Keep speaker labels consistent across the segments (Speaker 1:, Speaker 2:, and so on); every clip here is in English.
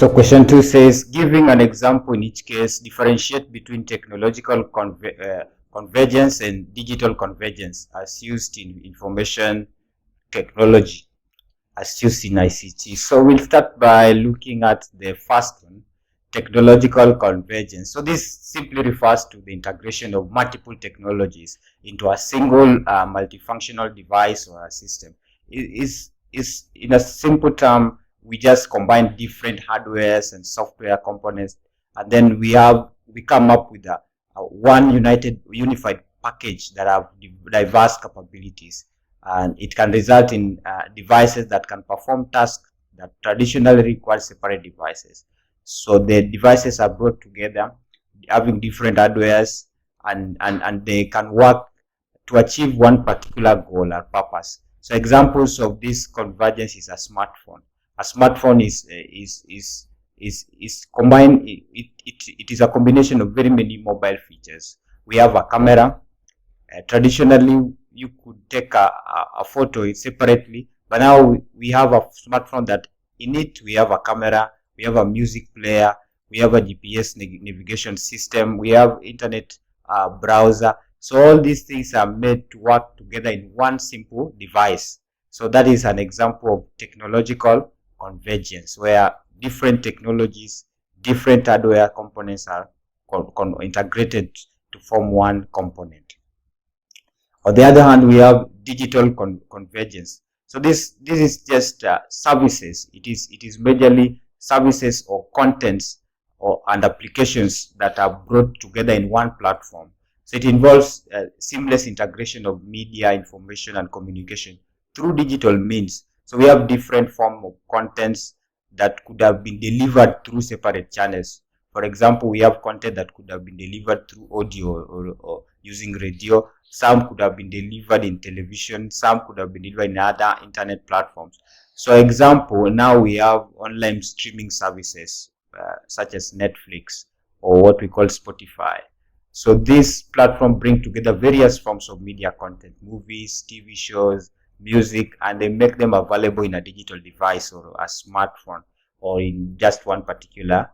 Speaker 1: So question 2 says, giving an example in each case, differentiate between technological convergence and digital convergence as used in information technology, as used in ICT. So we'll start by looking at the first one, technological convergence. So this simply refers to the integration of multiple technologies into a single multifunctional device or a system. It is in a simple term, we just combine different hardwares and software components, and then we come up with a one unified package that have diverse capabilities, and it can result in devices that can perform tasks that traditionally require separate devices. So the devices are brought together, having different hardwares, and they can work to achieve one particular goal or purpose. So examples of this convergence is a smartphone. A smartphone is combined. It is a combination of very many mobile features. We have a camera. Traditionally, you could take a photo separately, but now we have a smartphone that in it we have a camera, we have a music player, we have a GPS navigation system, we have internet browser. So all these things are made to work together in one simple device. So that is an example of technological convergence, where different technologies, different hardware components are integrated to form one component. On the other hand, we have digital convergence. So this is just services. It is majorly services or contents and applications that are brought together in one platform. So it involves seamless integration of media, information, and communication through digital means. So we have different forms of contents that could have been delivered through separate channels. For example, we have content that could have been delivered through audio or using radio. Some could have been delivered in television. Some could have been delivered in other internet platforms. So example, now we have online streaming services such as Netflix or what we call Spotify. So this platform brings together various forms of media content, movies, TV shows, music, and they make them available in a digital device or a smartphone or in just one particular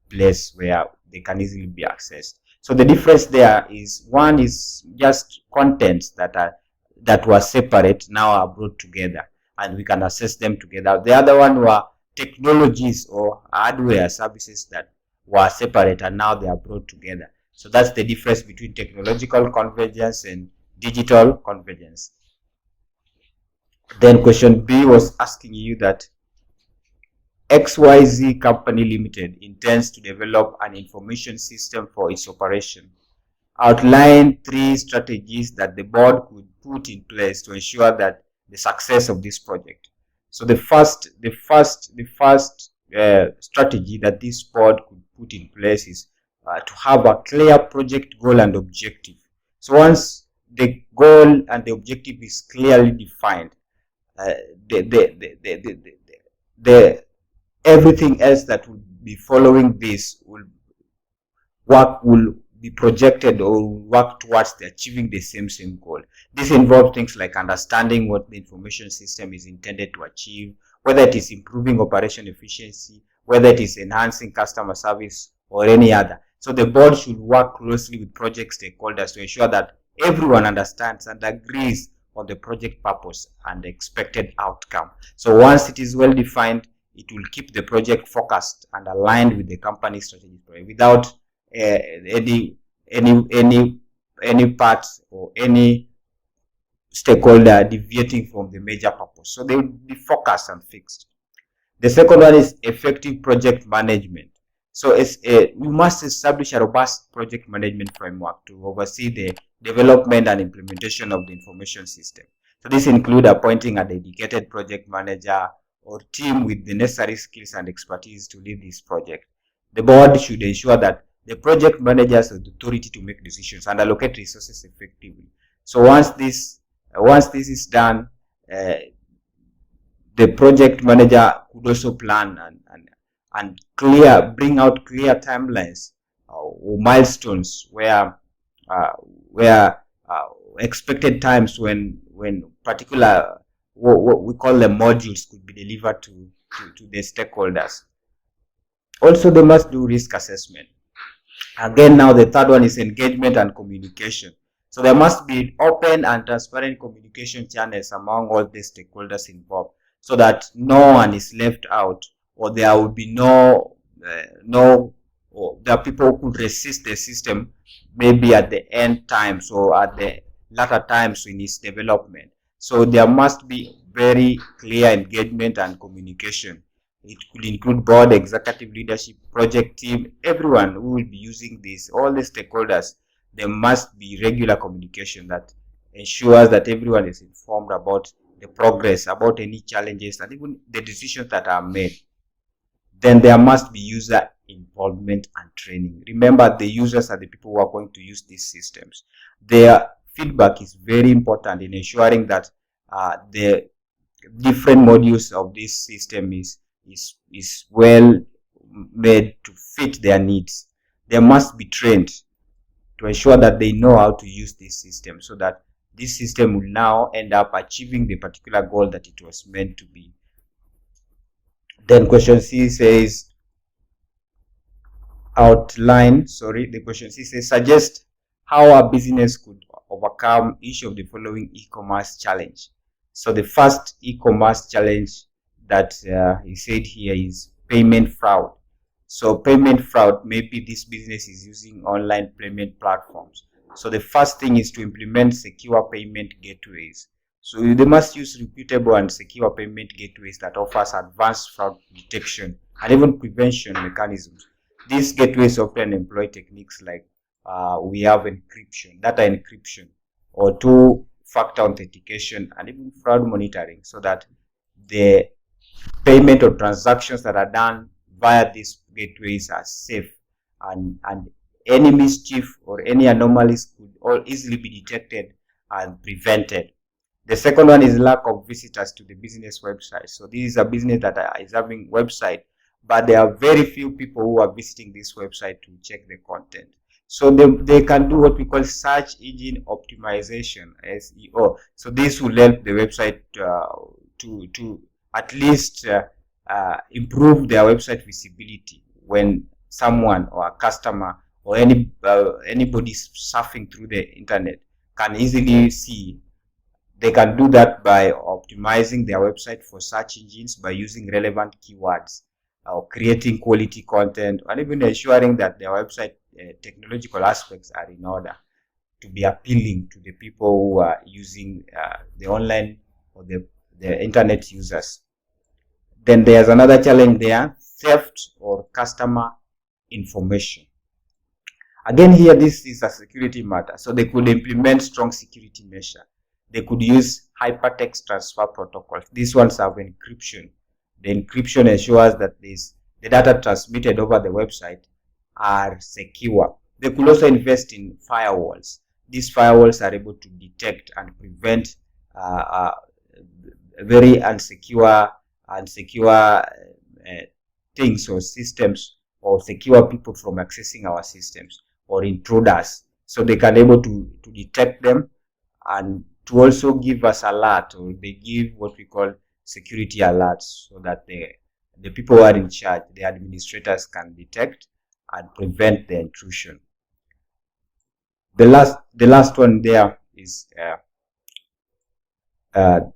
Speaker 1: place where they can easily be accessed. So the difference there is, one is just contents that were separate now are brought together and we can access them together. The other one were technologies or hardware services that were separate and now they are brought together. So that's the difference between technological convergence and digital convergence. Then question B was asking you that XYZ Company Limited intends to develop an information system for its operation. Outline 3 strategies that the board could put in place to ensure that the success of this project. So the first strategy that this board could put in place is to have a clear project goal and objective. So once the goal and the objective is clearly defined, everything else that will be following this will be projected or work towards achieving the same goal. This involves things like understanding what the information system is intended to achieve, whether it is improving operation efficiency, whether it is enhancing customer service or any other. So the board should work closely with project stakeholders to ensure that everyone understands and agrees on the project purpose and the expected outcome. So once it is well defined, it will keep the project focused and aligned with the company's strategy without any part or any stakeholder deviating from the major purpose. So they will be focused and fixed. The second one is effective project management. So we must establish a robust project management framework to oversee the development and implementation of the information system. So this includes appointing a dedicated project manager or team with the necessary skills and expertise to lead this project. The board should ensure that the project manager has the authority to make decisions and allocate resources effectively. So once this is done, the project manager could also plan and bring out clear timelines or milestones where expected times when particular what we call the modules could be delivered to to the stakeholders. Also, they must do risk assessment. Again, now the third one is engagement and communication. So there must be open and transparent communication channels among all the stakeholders involved, so that no one is left out, or there will be or there are people who could resist the system, maybe at the end times or at the latter times in its development. So there must be very clear engagement and communication. It could include board, executive leadership, project team, everyone who will be using this, all the stakeholders. There must be regular communication that ensures that everyone is informed about the progress, about any challenges, and even the decisions that are made. Then there must be user involvement and training. Remember, the users are the people who are going to use these systems. Their feedback is very important in ensuring that the different modules of this system is well made to fit their needs. They must be trained to ensure that they know how to use this system, so that this system will now end up achieving the particular goal that it was meant to be. Then question C says, the question C says, suggest how a business could overcome each of the following e-commerce challenge. So the first e-commerce challenge that he said here is payment fraud. So payment fraud, maybe this business is using online payment platforms. So the first thing is to implement secure payment gateways. So they must use reputable and secure payment gateways that offers advanced fraud detection and even prevention mechanisms. These gateways often employ techniques like we have encryption, data encryption, or two-factor authentication, and even fraud monitoring, so that the payment or transactions that are done via these gateways are safe, and any mischief or any anomalies could all easily be detected and prevented. The second one is lack of visitors to the business website. So this is a business that is having website, but there are very few people who are visiting this website to check the content. So they can do what we call search engine optimization, SEO. So this will help the website to at least improve their website visibility when someone or a customer or anybody surfing through the internet can easily see. They can do that by optimizing their website for search engines, by using relevant keywords, or creating quality content, and even ensuring that their website technological aspects are in order to be appealing to the people who are using the online or the internet users. Then there's another challenge there, theft or customer information. Again, here this is a security matter, so they could implement strong security measure. They could use hypertext transfer protocols. These ones have encryption. The encryption ensures that the data transmitted over the website are secure. They could also invest in firewalls. These firewalls are able to detect and prevent very unsecure things or systems, or secure people from accessing our systems, or intruders. So they can able to detect them, and to also give us alert, or they give what we call security alerts, so that the people who are in charge, the administrators, can detect and prevent the intrusion. The last one there is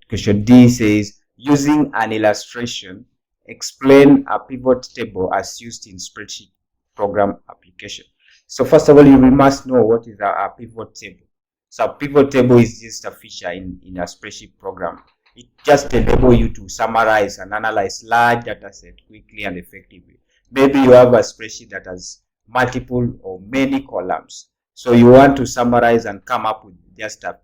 Speaker 1: question D says, using an illustration, explain a pivot table as used in spreadsheet program application. So first of all, you must know what is a pivot table. So a pivot table is just a feature in a spreadsheet program. It just enables you to summarize and analyze large data set quickly and effectively. Maybe you have a spreadsheet that has multiple or many columns. So you want to summarize and come up with just a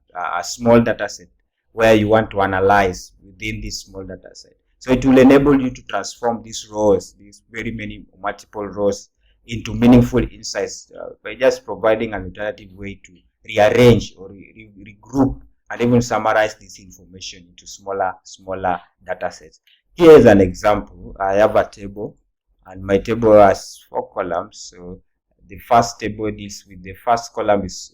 Speaker 1: small data set where you want to analyze within this small data set. So it will enable you to transform these rows, these very many multiple rows, into meaningful insights by just providing an alternative way to rearrange or regroup and even summarize this information into smaller data sets. Here is an example. I have a table, and my table has 4 columns. So the first table deals with, the first column is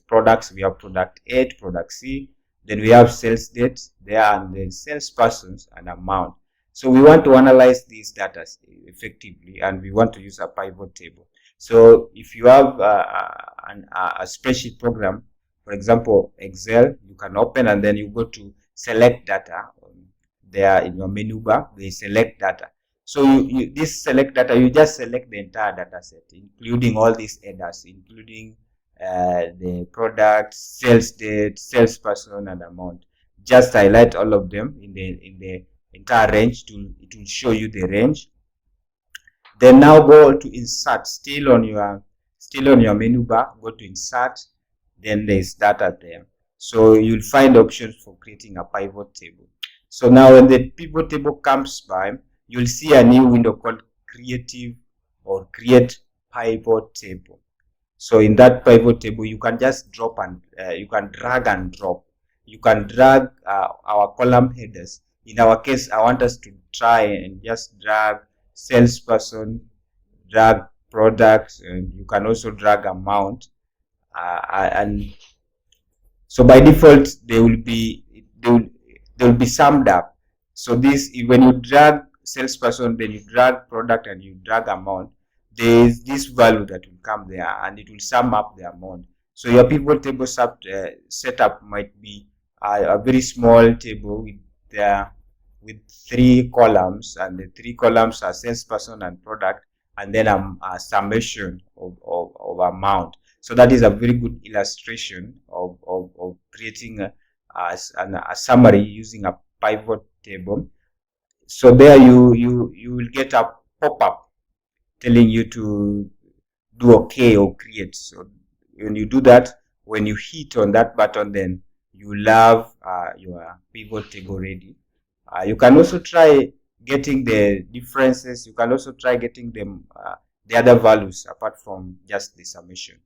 Speaker 1: products. We have product A to product C. Then we have sales date there, and then salespersons and amount. So we want to analyze these data effectively, and we want to use a pivot table. So if you have a spreadsheet program, for example, Excel, you can open and then you go to select data. There in your menu bar, they select data. So this select data, you just select the entire data set, including all these headers, including the product, sales date, salesperson, and amount. Just highlight all of them in the entire range. It will show you the range. Then now go to insert, still on your menu bar, go to insert, then there is data there. So you'll find options for creating a pivot table. So now when the pivot table comes by, you'll see a new window called creative or create pivot table. So in that pivot table, you can just drop and you can drag and drop. You can drag our column headers. In our case, I want us to try and just drag salesperson, drag product, and you can also drag amount. And so by default, they will be summed up. So this, when you drag salesperson, then you drag product and you drag amount, there is this value that will come there and it will sum up the amount. So your pivot table setup might be a very small table with 3 columns, and the 3 columns are salesperson and product, and then a summation of amount. So that is a very good illustration of creating a summary using a pivot table. So there you will get a pop-up telling you to do OK or create. So when you do that, when you hit on that button, then you will have your pivot table ready. You can also try getting the differences. You can also try getting them the other values apart from just the summation.